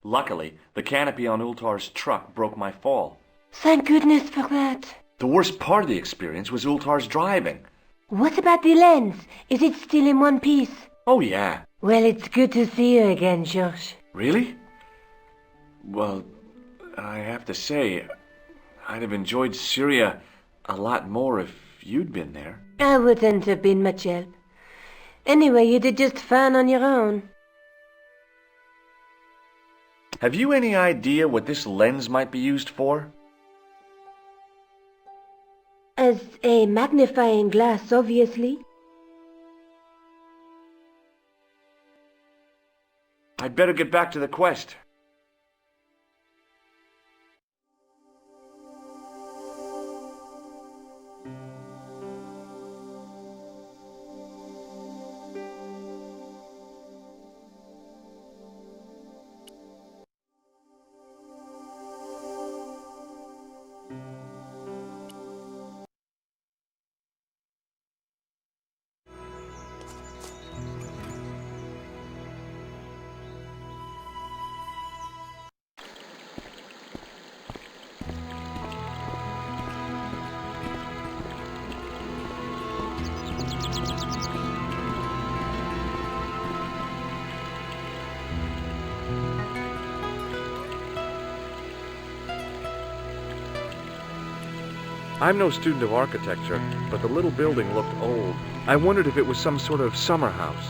Luckily, the canopy on Ultar's truck broke my fall. Thank goodness for that. The worst part of the experience was Ultar's driving. What about the lens? Is it still in one piece? Oh, yeah. Well, it's good to see you again, George. Really? Well, I have to say, I'd have enjoyed Syria a lot more if you'd been there. I wouldn't have been much help. Anyway, you did just fine on your own. Have you any idea what this lens might be used for? As a magnifying glass, obviously. I'd better get back to the quest. I'm no student of architecture, but the little building looked old. I wondered if it was some sort of summer house.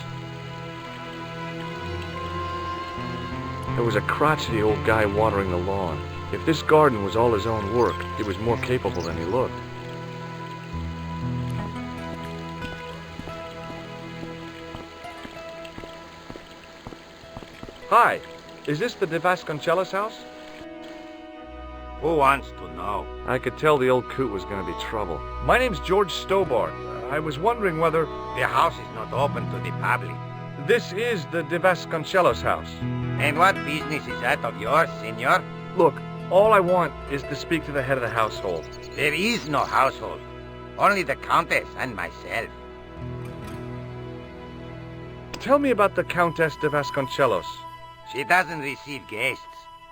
There was a crotchety old guy watering the lawn. If this garden was all his own work, he was more capable than he looked. Hi, is this the De Vasconcellos house? Who wants to know? I could tell the old coot was going to be trouble. My name's George Stobbart. I was wondering whether... The house is not open to the public. This is the De Vasconcellos house. And what business is that of yours, senor? Look, all I want is to speak to the head of the household. There is no household. Only the Countess and myself. Tell me about the Countess de Vasconcellos. She doesn't receive guests.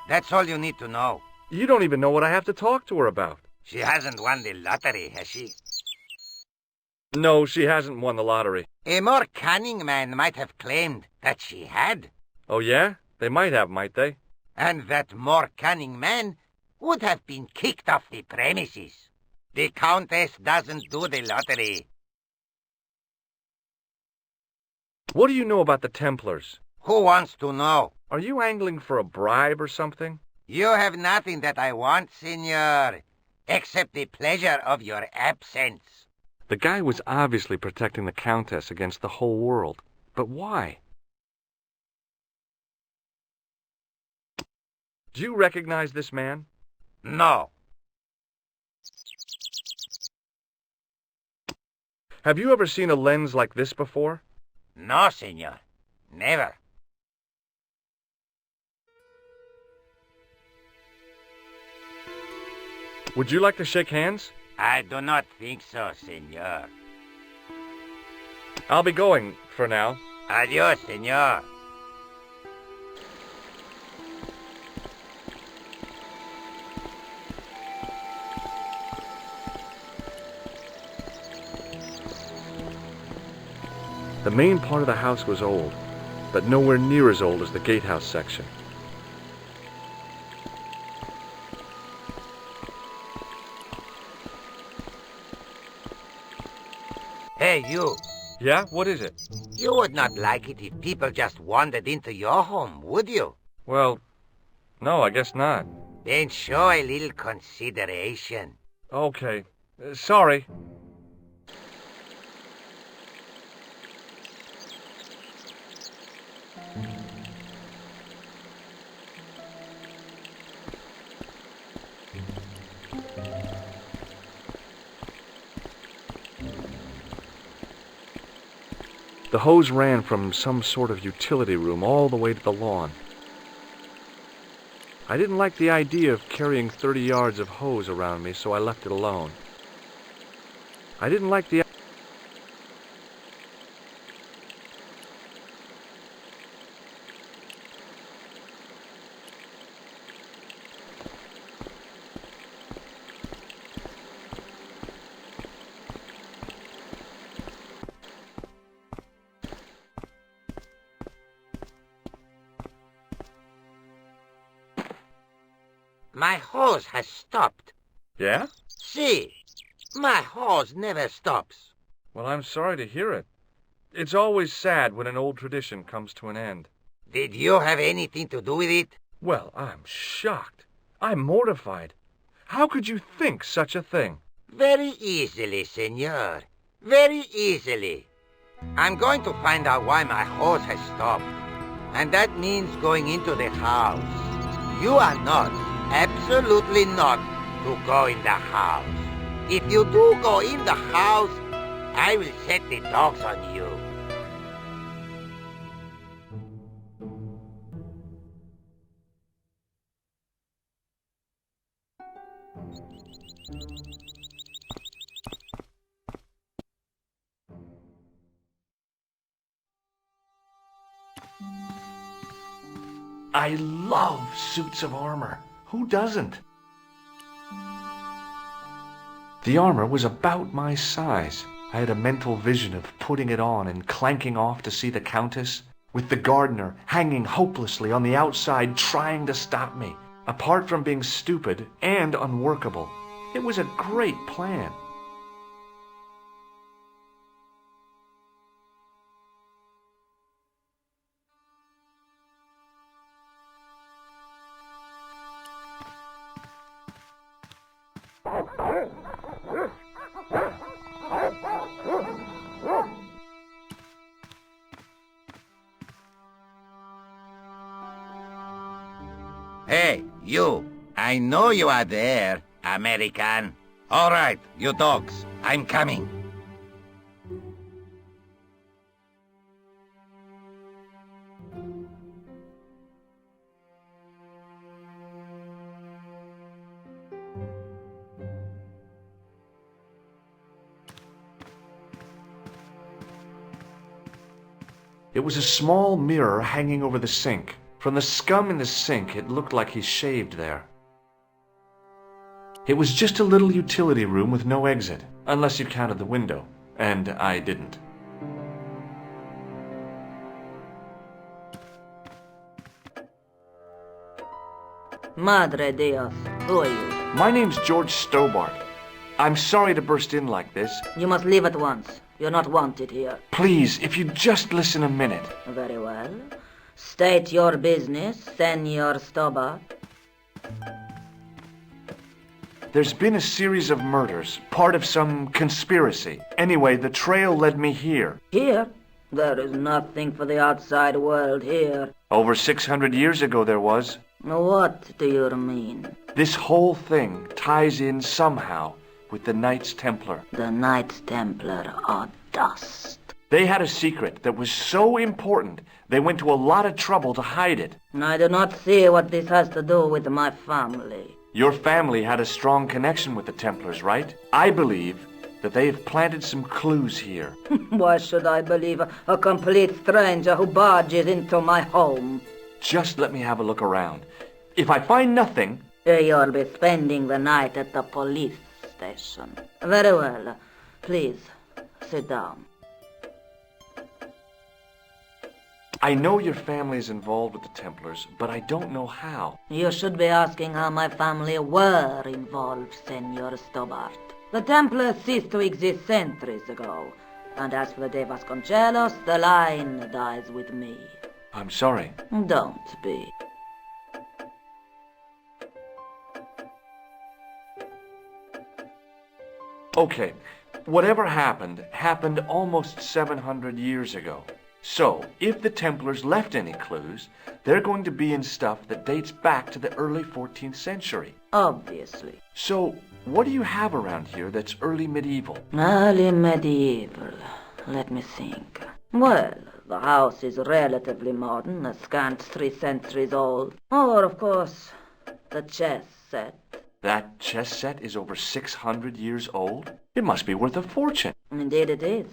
That's all you need to know. You don't even know what I have to talk to her about. She hasn't won the lottery, has she? No, she hasn't won the lottery. A more cunning man might have claimed that she had. Oh, yeah? They might have, might they? And that more cunning man would have been kicked off the premises. The Countess doesn't do the lottery. What do you know about the Templars? Who wants to know? Are you angling for a bribe or something? You have nothing that I want, senor, except the pleasure of your absence. The guy was obviously protecting the Countess against the whole world. But why? Do you recognize this man? No. Have you ever seen a lens like this before? No, senor. Never. Would you like to shake hands? I do not think so, senor. I'll be going for now. Adios, senor. The main part of the house was old, but nowhere near as old as the gatehouse section. Hey, you. Yeah? What is it? You would not like it if people just wandered into your home, would you? Well, no, I guess not. Then show a little consideration. Okay. Sorry. The hose ran from some sort of utility room all the way to the lawn. I didn't like the idea of carrying 30 yards of hose around me, so I left it alone. I didn't like the... My hose has stopped. Yeah? See, my hose never stops. Well, I'm sorry to hear it. It's always sad when an old tradition comes to an end. Did you have anything to do with it? Well, I'm shocked. I'm mortified. How could you think such a thing? Very easily, senor. Very easily. I'm going to find out why my hose has stopped. And that means going into the house. You are not, absolutely not, to go in the house. If you do go in the house, I will set the dogs on you. I love suits of armor. Who doesn't? The armor was about my size. I had a mental vision of putting it on and clanking off to see the Countess, with the gardener hanging hopelessly on the outside trying to stop me. Apart from being stupid and unworkable, it was a great plan. Hey, you. I know you are there, American. All right, you dogs. I'm coming. It was a small mirror hanging over the sink. From the scum in the sink, it looked like he shaved there. It was just a little utility room with no exit, unless you counted the window, and I didn't. Madre Dios, who are you? My name's George Stobbart. I'm sorry to burst in like this. You must leave at once. You're not wanted here. Please, if you'd just listen a minute. Very well. State your business, Senor Stobbart. There's been a series of murders, part of some conspiracy. Anyway, the trail led me here. Here? There is nothing for the outside world here. Over 600 years ago there was. What do you mean? This whole thing ties in somehow with the Knights Templar. The Knights Templar are dust. They had a secret that was so important, they went to a lot of trouble to hide it. I do not see what this has to do with my family. Your family had a strong connection with the Templars, right? I believe that they have planted some clues here. Why should I believe a complete stranger who barges into my home? Just let me have a look around. If I find nothing... You'll be spending the night at the police station. Very well. Please, sit down. I know your family is involved with the Templars, but I don't know how. You should be asking how my family were involved, Senor Stobbart. The Templars ceased to exist centuries ago. And as for the Vasconcelos, the line dies with me. I'm sorry. Don't be. Okay, whatever happened almost 700 years ago. So, if the Templars left any clues, they're going to be in stuff that dates back to the early 14th century. Obviously. So, what do you have around here that's early medieval? Early medieval. Let me think. Well, the house is relatively modern, a scant 3 centuries old. Or, of course, the chess set. That chess set is over 600 years old? It must be worth a fortune. Indeed it is.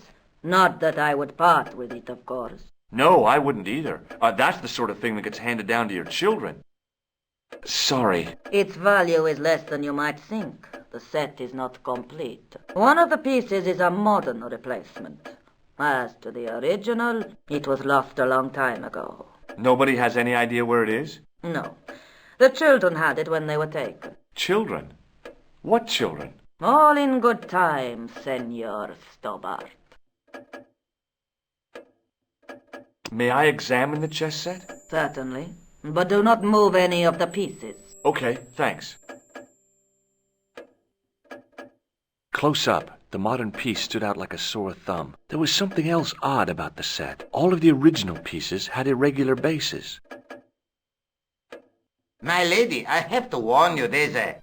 Not that I would part with it, of course. No, I wouldn't either. That's the sort of thing that gets handed down to your children. Sorry. Its value is less than you might think. The set is not complete. One of the pieces is a modern replacement. As to the original, it was lost a long time ago. Nobody has any idea where it is? No. The children had it when they were taken. Children? What children? All in good time, Senor Stobbart. May I examine the chess set? Certainly. But do not move any of the pieces. Okay, thanks. Close up, the modern piece stood out like a sore thumb. There was something else odd about the set. All of the original pieces had irregular bases. My lady, I have to warn you, there's a...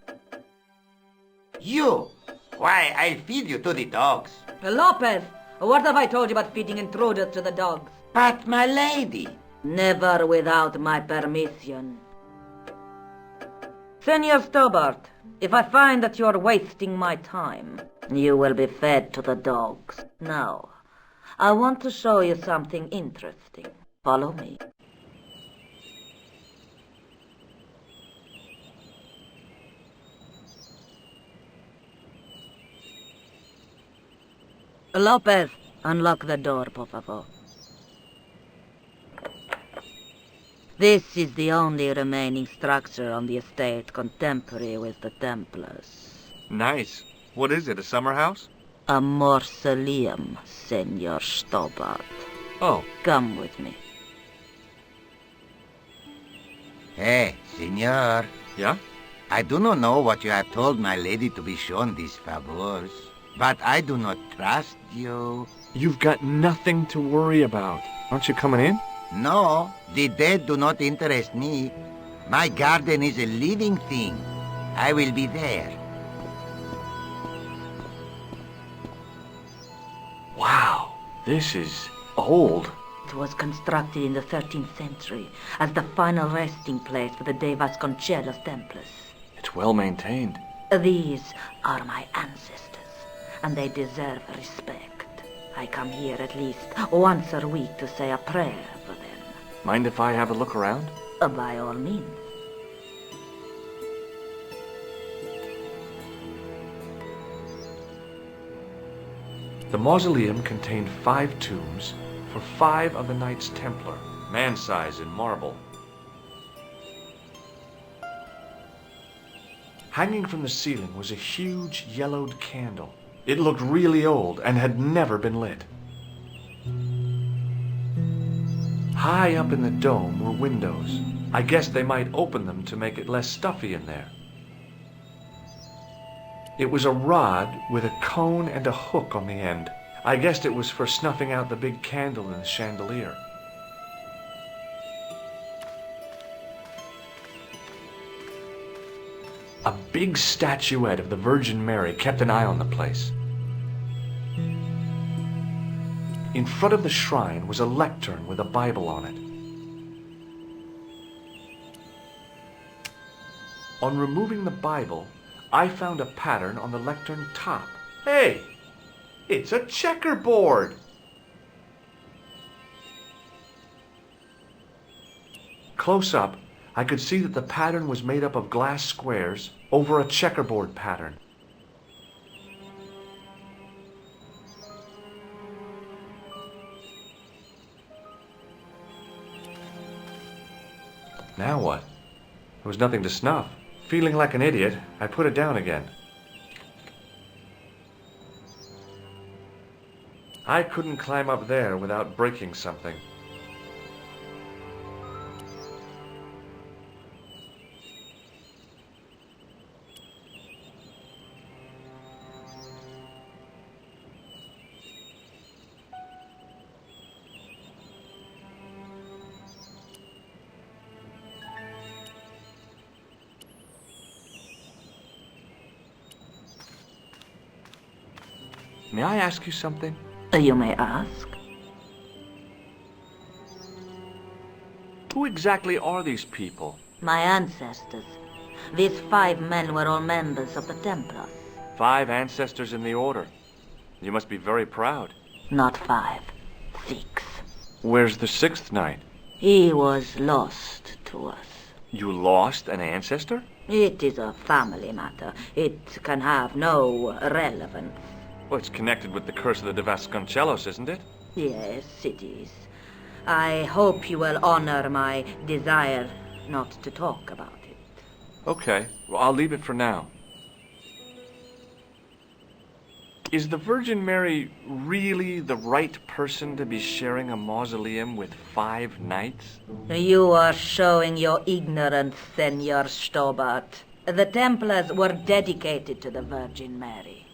You! Why, I'll feed you to the dogs. Lopez, what have I told you about feeding intruders to the dogs? But, my lady... Never without my permission. Senor Stobbart, if I find that you're wasting my time, you will be fed to the dogs. Now, I want to show you something interesting. Follow me. Lopez, unlock the door, por favor. This is the only remaining structure on the estate contemporary with the Templars. Nice. What is it, a summer house? A mausoleum, Senor Stobbart. Oh. Come with me. Hey, senor. Yeah? I do not know what you have told my lady to be shown these favors, but I do not trust you. You've got nothing to worry about. Aren't you coming in? No, the dead do not interest me. My garden is a living thing. I will be there. Wow, this is old. It was constructed in the 13th century as the final resting place for the De Vasconcelos Templars. It's well maintained. These are my ancestors, and they deserve respect. I come here at least once a week to say a prayer for them. Mind if I have a look around? By all means. The mausoleum contained 5 tombs for 5 of the Knights Templar, man-size in marble. Hanging from the ceiling was a huge yellowed candle. It looked really old and had never been lit. High up in the dome were windows. I guessed they might open them to make it less stuffy in there. It was a rod with a cone and a hook on the end. I guessed it was for snuffing out the big candle in the chandelier. A big statuette of the Virgin Mary kept an eye on the place. In front of the shrine was a lectern with a Bible on it. On removing the Bible, I found a pattern on the lectern top. Hey! It's a checkerboard! Close up, I could see that the pattern was made up of glass squares over a checkerboard pattern. Now what? There was nothing to snuff. Feeling like an idiot, I put it down again. I couldn't climb up there without breaking something. May I ask you something? You may ask. Who exactly are these people? My ancestors. These 5 men were all members of the Templars. 5 ancestors in the order. You must be very proud. Not 5, 6. Where's the 6th knight? He was lost to us. You lost an ancestor? It is a family matter. It can have no relevance. Well, it's connected with the curse of the De Vasconcelos, isn't it? Yes, it is. I hope you will honor my desire not to talk about it. Okay, well, I'll leave it for now. Is the Virgin Mary really the right person to be sharing a mausoleum with 5 knights? You are showing your ignorance, Senor Stobbart. The Templars were dedicated to the Virgin Mary.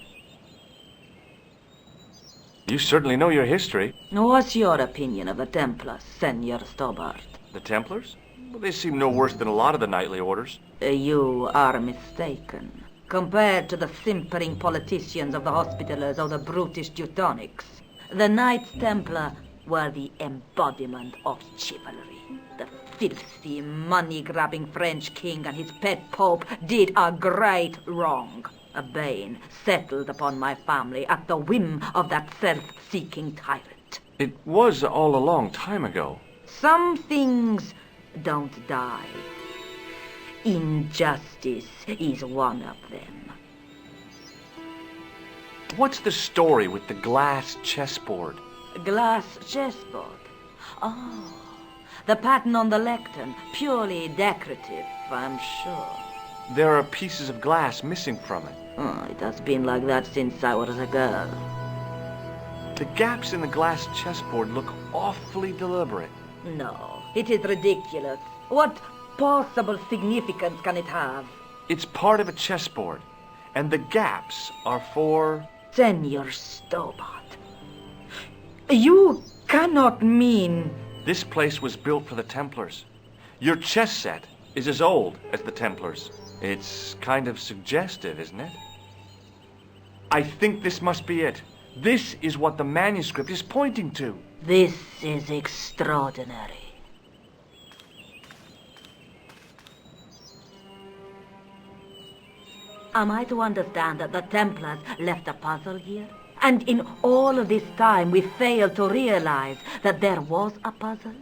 You certainly know your history. What's your opinion of the Templars, Senor Stobbart? The Templars? Well, they seem no worse than a lot of the knightly orders. You are mistaken. Compared to the simpering politicians of the Hospitallers or the brutish Teutonics, the Knights Templar were the embodiment of chivalry. The filthy, money-grabbing French king and his pet pope did a great wrong. A bane settled upon my family at the whim of that self-seeking tyrant. It was all a long time ago. Some things don't die. Injustice is one of them. What's the story with the glass chessboard? Glass chessboard. Oh, the pattern on the lectern. Purely decorative, I'm sure. There are pieces of glass missing from it. Oh, it has been like that since I was a girl. The gaps in the glass chessboard look awfully deliberate. No, it is ridiculous. What possible significance can it have? It's part of a chessboard, and the gaps are for... Senor Stobbart, you cannot mean... This place was built for the Templars. Your chess set is as old as the Templars. It's kind of suggestive, isn't it? I think this must be it. This is what the manuscript is pointing to. This is extraordinary. Am I to understand that the Templars left a puzzle here? And in all of this time we failed to realize that there was a puzzle?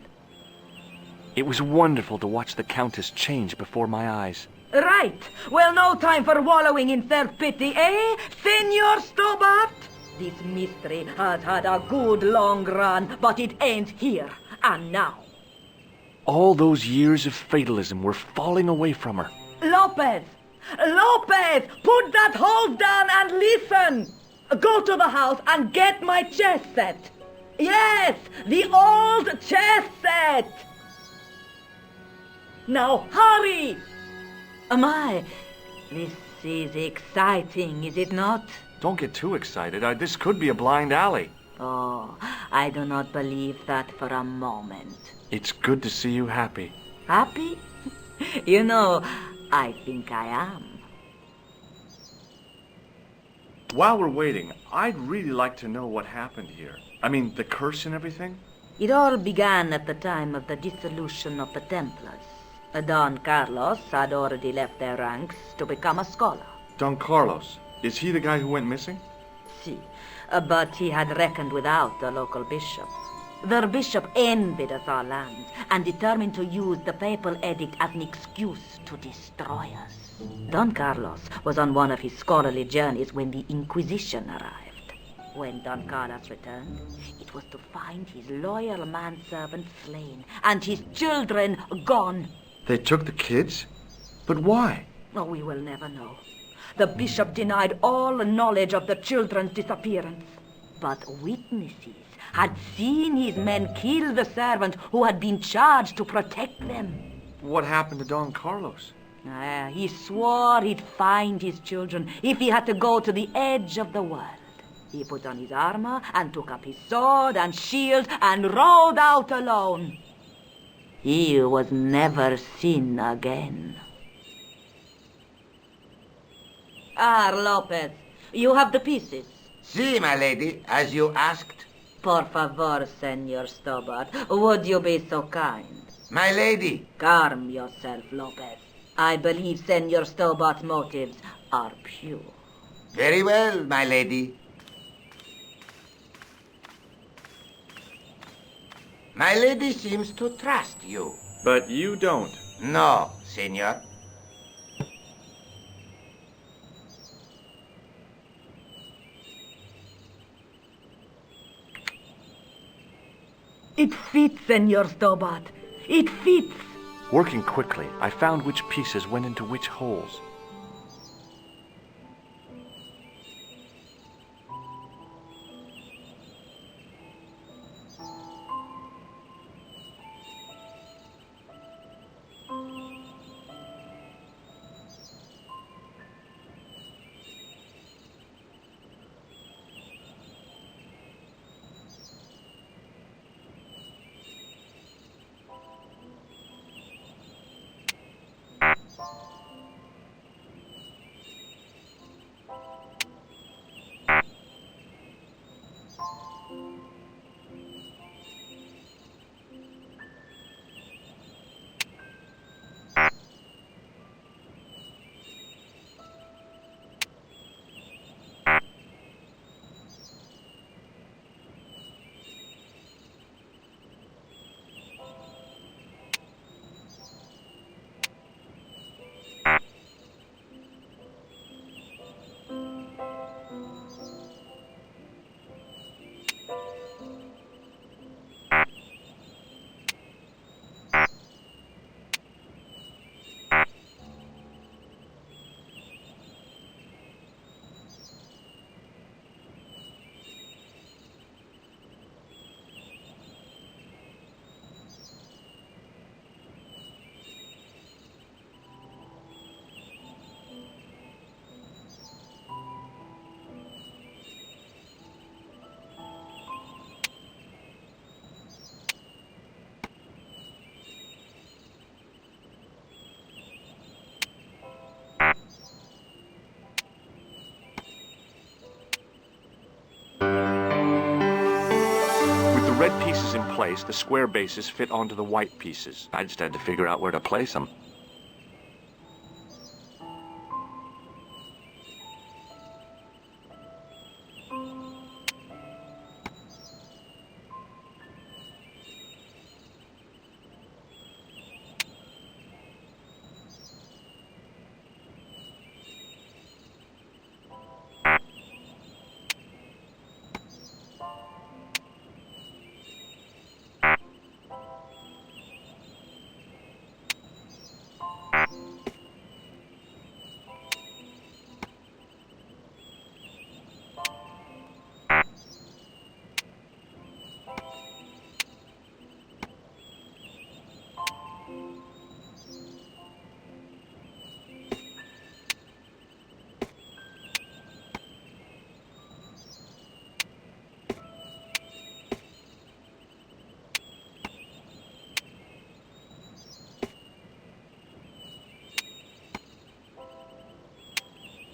It was wonderful to watch the Countess change before my eyes. Right. Well, no time for wallowing in self-pity, eh, Senor Stobbart? This mystery has had a good long run, but it ends here and now. All those years of fatalism were falling away from her. Lopez! Lopez! Put that hose down and listen! Go to the house and get my chess set. Yes, the old chess set! Now hurry! My, this is exciting, is it not? Don't get too excited. This could be a blind alley. Oh, I do not believe that for a moment. It's good to see you happy. Happy? You know, I think I am. While we're waiting, I'd really like to know what happened here. I mean, the curse and everything? It all began at the time of the dissolution of the Templars. Don Carlos had already left their ranks to become a scholar. Don Carlos, is he the guy who went missing? Si, but he had reckoned without the local bishop. Their bishop envied us our lands and determined to use the papal edict as an excuse to destroy us. Don Carlos was on one of his scholarly journeys when the Inquisition arrived. When Don Carlos returned, it was to find his loyal manservant slain and his children gone. They took the kids? But why? Oh, we will never know. The bishop denied all knowledge of the children's disappearance. But witnesses had seen his men kill the servant who had been charged to protect them. What happened to Don Carlos? He swore he'd find his children if he had to go to the edge of the world. He put on his armor and took up his sword and shield and rode out alone. He was never seen again. Lopez, you have the pieces. Si, my lady, as you asked. Por favor, Senor Stobbart, would you be so kind? My lady. Calm yourself, Lopez. I believe Senor Stobbart's motives are pure. Very well, my lady. My lady seems to trust you. But you don't. No, senor. It fits, Senor Stobbart. It fits. Working quickly, I found which pieces went into which holes. Red pieces in place, the square bases fit onto the white pieces. I just had to figure out where to place them.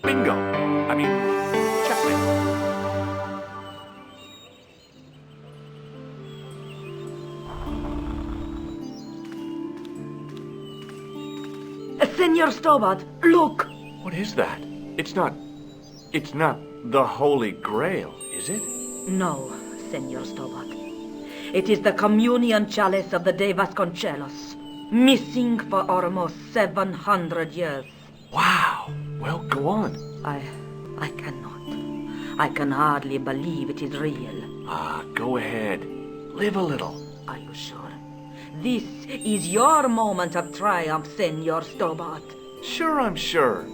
Bingo! I mean, checkmate. Senor Stobbart, look! What is that? It's not the Holy Grail, is it? No, Senor Stobbart. It is the communion chalice of the De Vasconcelos, missing for almost 700 years. Wow! Well, go on. I cannot. I can hardly believe it is real. Go ahead. Live a little. Are you sure? This is your moment of triumph, Senor Stobbart. Sure, I'm sure.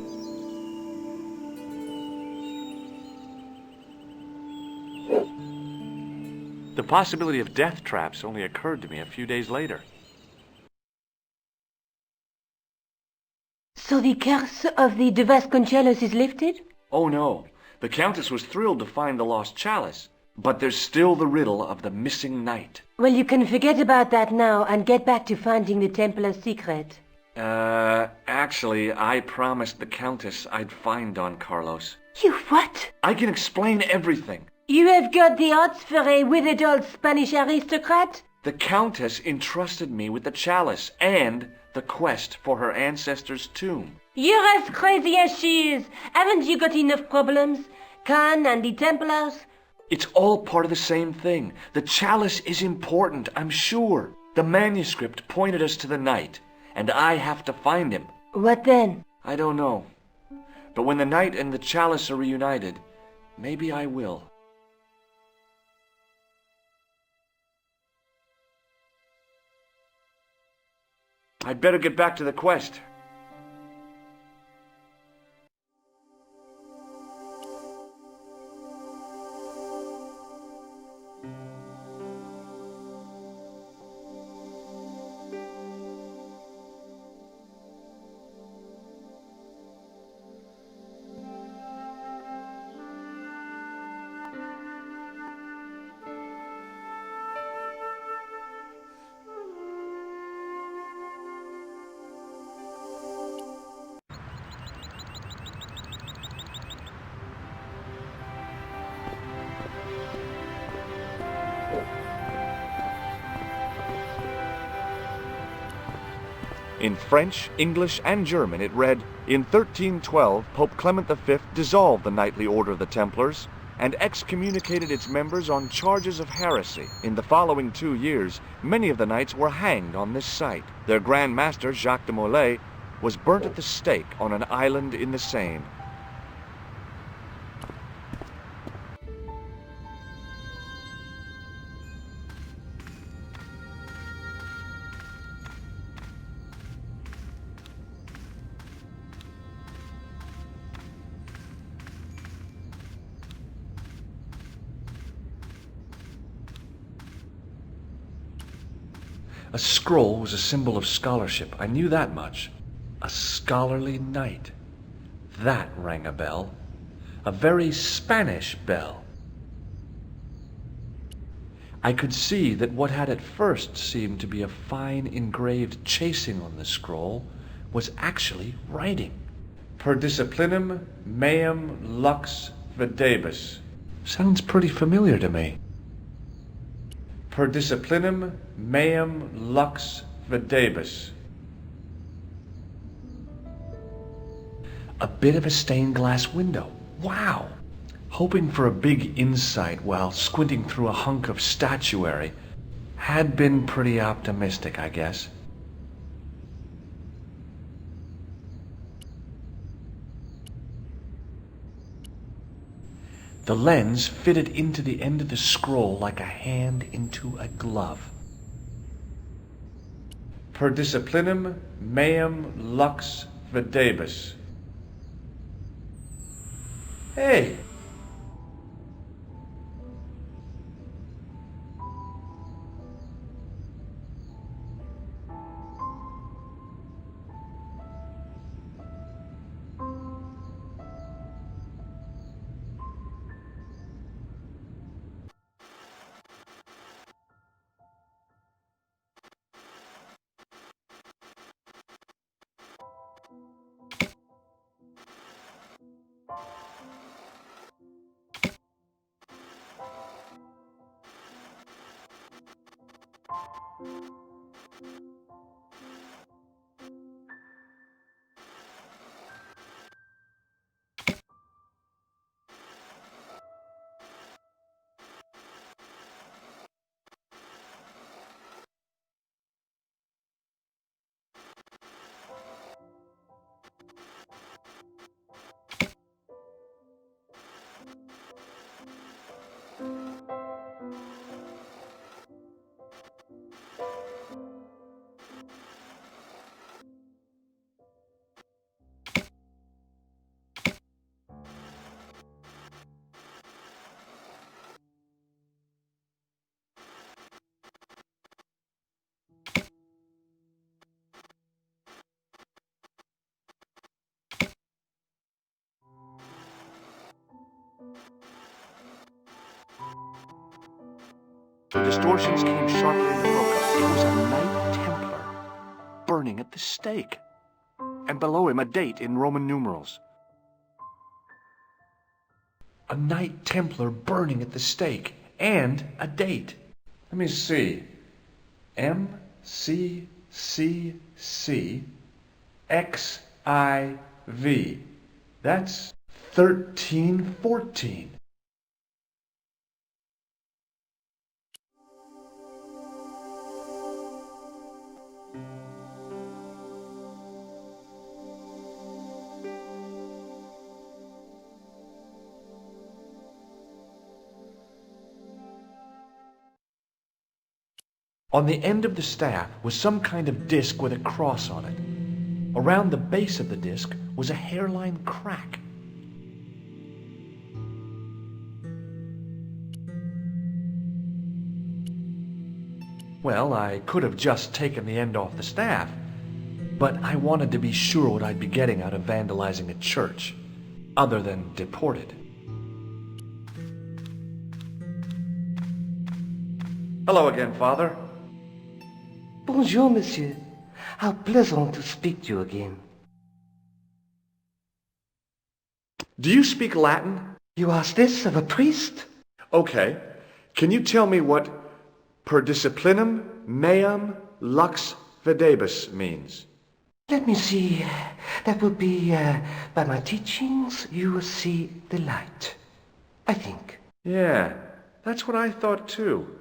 The possibility of death traps only occurred to me a few days later. So the curse of the De Vasconcelos is lifted? Oh no, the Countess was thrilled to find the lost chalice, but there's still the riddle of the missing knight. Well, you can forget about that now and get back to finding the Templar's secret. Actually, I promised the Countess I'd find Don Carlos. You what? I can explain everything. You have got the odds for a withered old Spanish aristocrat? The Countess entrusted me with the chalice and the quest for her ancestor's tomb. You're as crazy as she is. Haven't you got enough problems? Khan and the Templars? It's all part of the same thing. The chalice is important, I'm sure. The manuscript pointed us to the knight, and I have to find him. What then? I don't know. But when the knight and the chalice are reunited, maybe I will. I'd better get back to the quest. In French, English, and German it read, "In 1312, Pope Clement V dissolved the knightly order of the Templars and excommunicated its members on charges of heresy. In the following 2 years, many of the knights were hanged on this site. Their Grand Master, Jacques de Molay, was burnt at the stake on an island in the Seine." A scroll was a symbol of scholarship. I knew that much. A scholarly knight. That rang a bell. A very Spanish bell. I could see that what had at first seemed to be a fine engraved chasing on the scroll was actually writing. Per disciplinum meum lux videbus. Sounds pretty familiar to me. Per disciplinum meum lux videbus. A bit of a stained glass window. Wow! Hoping for a big insight while squinting through a hunk of statuary had been pretty optimistic, I guess. The lens fitted into the end of the scroll like a hand into a glove. Per disciplinum meum lux videbus. Hey! The distortions came sharply in the focus. It was a Knight Templar burning at the stake. And below him a date in Roman numerals. A Knight Templar burning at the stake. And a date. Let me see. MCCCXIV. That's 1314. On the end of the staff was some kind of disc with a cross on it. Around the base of the disc was a hairline crack. Well, I could have just taken the end off the staff, but I wanted to be sure what I'd be getting out of vandalizing a church, other than deported. Hello again, Father. Bonjour, monsieur. How pleasant to speak to you again. Do you speak Latin? You ask this of a priest? Okay. Can you tell me what per disciplinum meam lux videbus means? Let me see. That would be, by my teachings, you will see the light. I think. Yeah, that's what I thought too.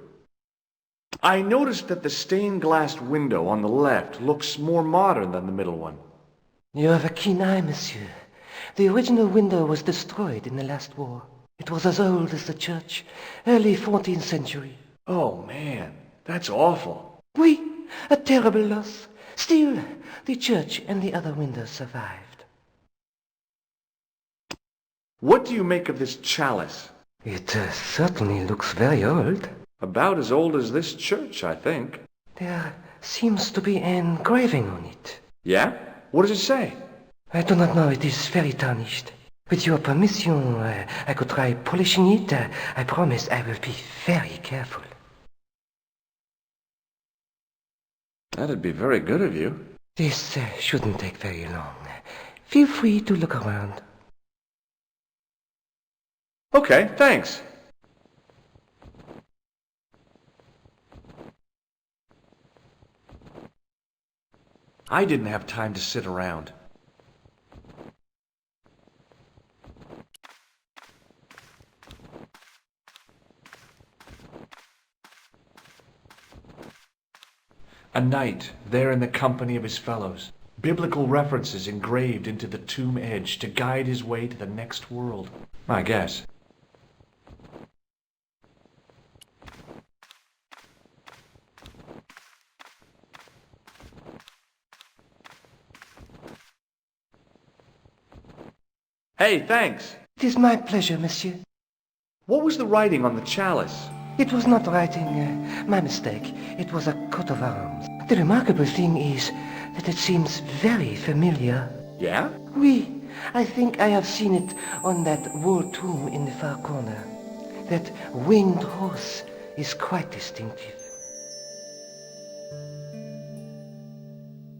I noticed that the stained glass window on the left looks more modern than the middle one. You have a keen eye, monsieur. The original window was destroyed in the last war. It was as old as the church, early 14th century. Oh man, that's awful. Oui, a terrible loss. Still, the church and the other windows survived. What do you make of this chalice? It certainly looks very old. About as old as this church, I think. There seems to be an engraving on it. Yeah? What does it say? I do not know. It is very tarnished. With your permission, I could try polishing it. I promise I will be very careful. That'd be very good of you. This shouldn't take very long. Feel free to look around. Okay, thanks. I didn't have time to sit around. A knight, there in the company of his fellows. Biblical references engraved into the tomb edge to guide his way to the next world. I guess. Hey, thanks. It is my pleasure, monsieur. What was the writing on the chalice? It was not writing, my mistake. It was a coat of arms. The remarkable thing is that it seems very familiar. Yeah? Oui, I think I have seen it on that wall tomb in the far corner. That winged horse is quite distinctive.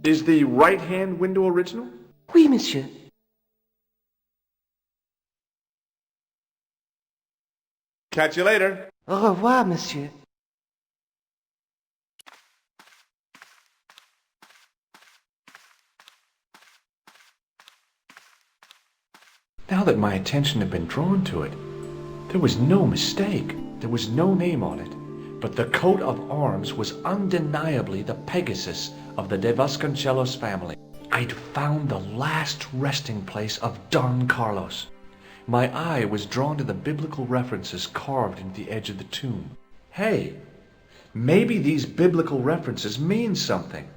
Is the right-hand window original? Oui, monsieur. Catch you later. Au revoir, monsieur. Now that my attention had been drawn to it, there was no mistake. There was no name on it, but the coat of arms was undeniably the Pegasus of the De Vasconcelos family. I'd found the last resting place of Don Carlos. My eye was drawn to the biblical references carved into the edge of the tomb. Hey, maybe these biblical references mean something.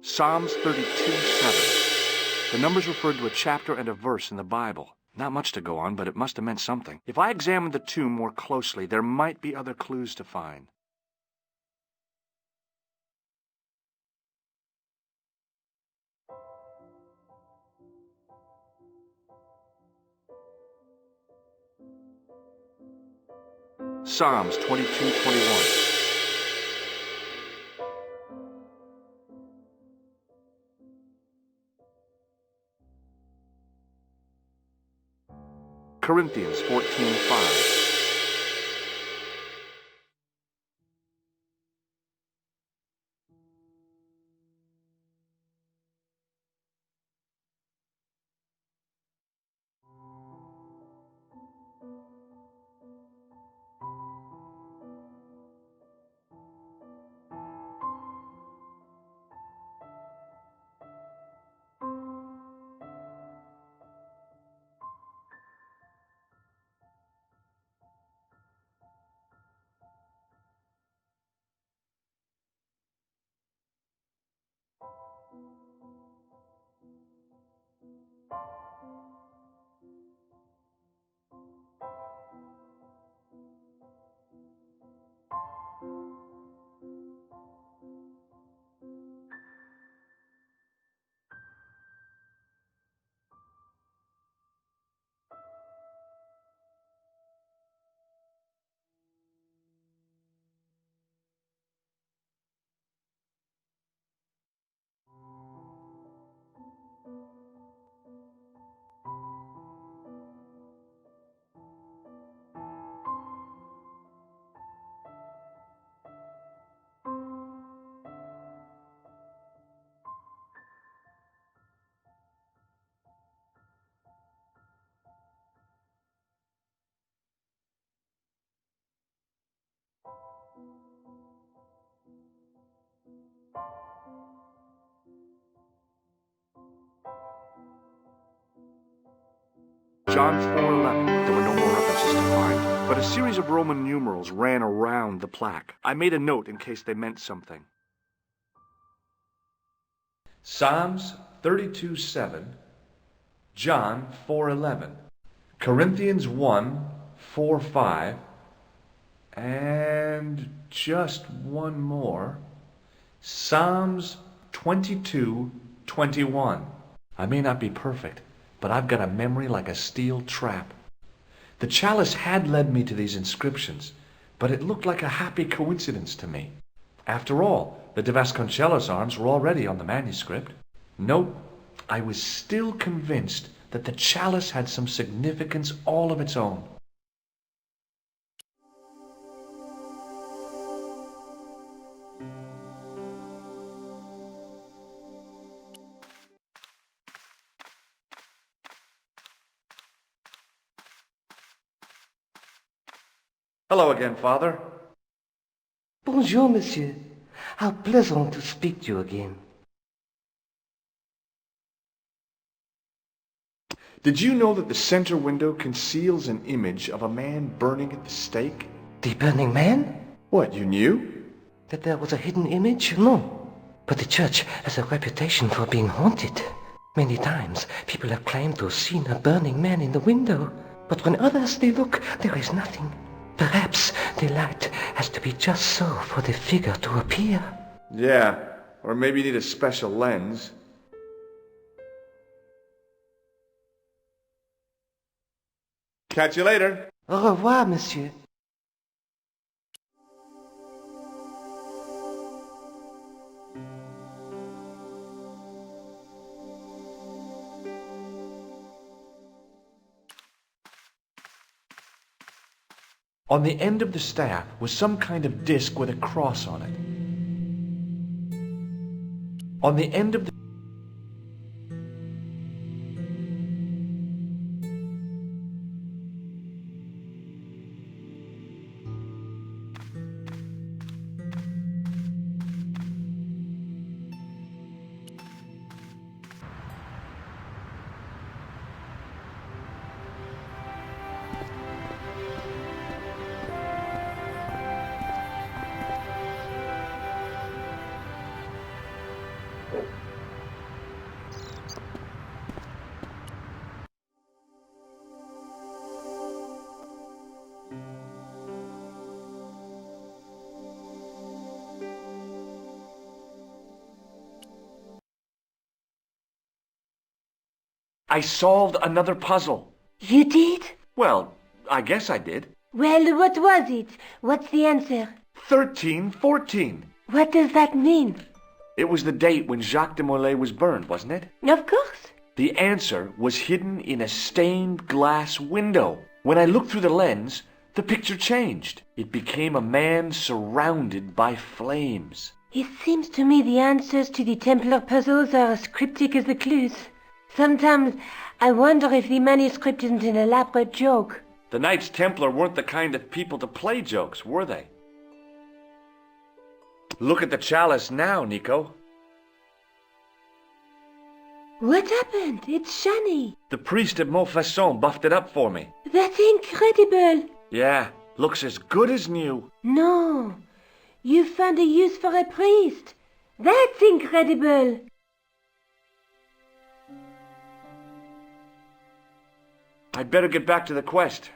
Psalms 32:7. The numbers referred to a chapter and a verse in the Bible. Not much to go on, but it must have meant something. If I examined the tomb more closely, there might be other clues to find. Psalms 22:21. Corinthians 14:5. John 4:11. There were no more references to find, but a series of Roman numerals ran around the plaque. I made a note in case they meant something. Psalms 32:7, John 4:11, Corinthians 1:4-5, and just one more, Psalms 22:21. I may not be perfect, but I've got a memory like a steel trap. The chalice had led me to these inscriptions, but it looked like a happy coincidence to me. After all, the de Vasconcellos arms were already on the manuscript. Nope, I was still convinced that the chalice had some significance all of its own. Hello again, Father. Bonjour, monsieur. How pleasant to speak to you again. Did you know that the center window conceals an image of a man burning at the stake? The Burning Man? What, you knew? That there was a hidden image? No. But the church has a reputation for being haunted. Many times people have claimed to have seen a burning man in the window. But when others they look, there is nothing. Perhaps the light has to be just so for the figure to appear. Yeah, or maybe you need a special lens. Catch you later. Au revoir, monsieur. On the end of the staff was some kind of disc with a cross on it. On the end of the I solved another puzzle. You did? Well, I guess I did. Well, what was it? What's the answer? 1314. What does that mean? It was the date when Jacques de Molay was burned, wasn't it? Of course. The answer was hidden in a stained glass window. When I looked through the lens, the picture changed. It became a man surrounded by flames. It seems to me the answers to the Templar puzzles are as cryptic as the clues. Sometimes I wonder if the manuscript isn't an elaborate joke. The Knights Templar weren't the kind of people to play jokes, were they? Look at the chalice now, Nico. What happened? It's shiny. The priest at Montfaucon buffed it up for me. That's incredible. Yeah, looks as good as new. No, you found a use for a priest. That's incredible. I'd better get back to the quest.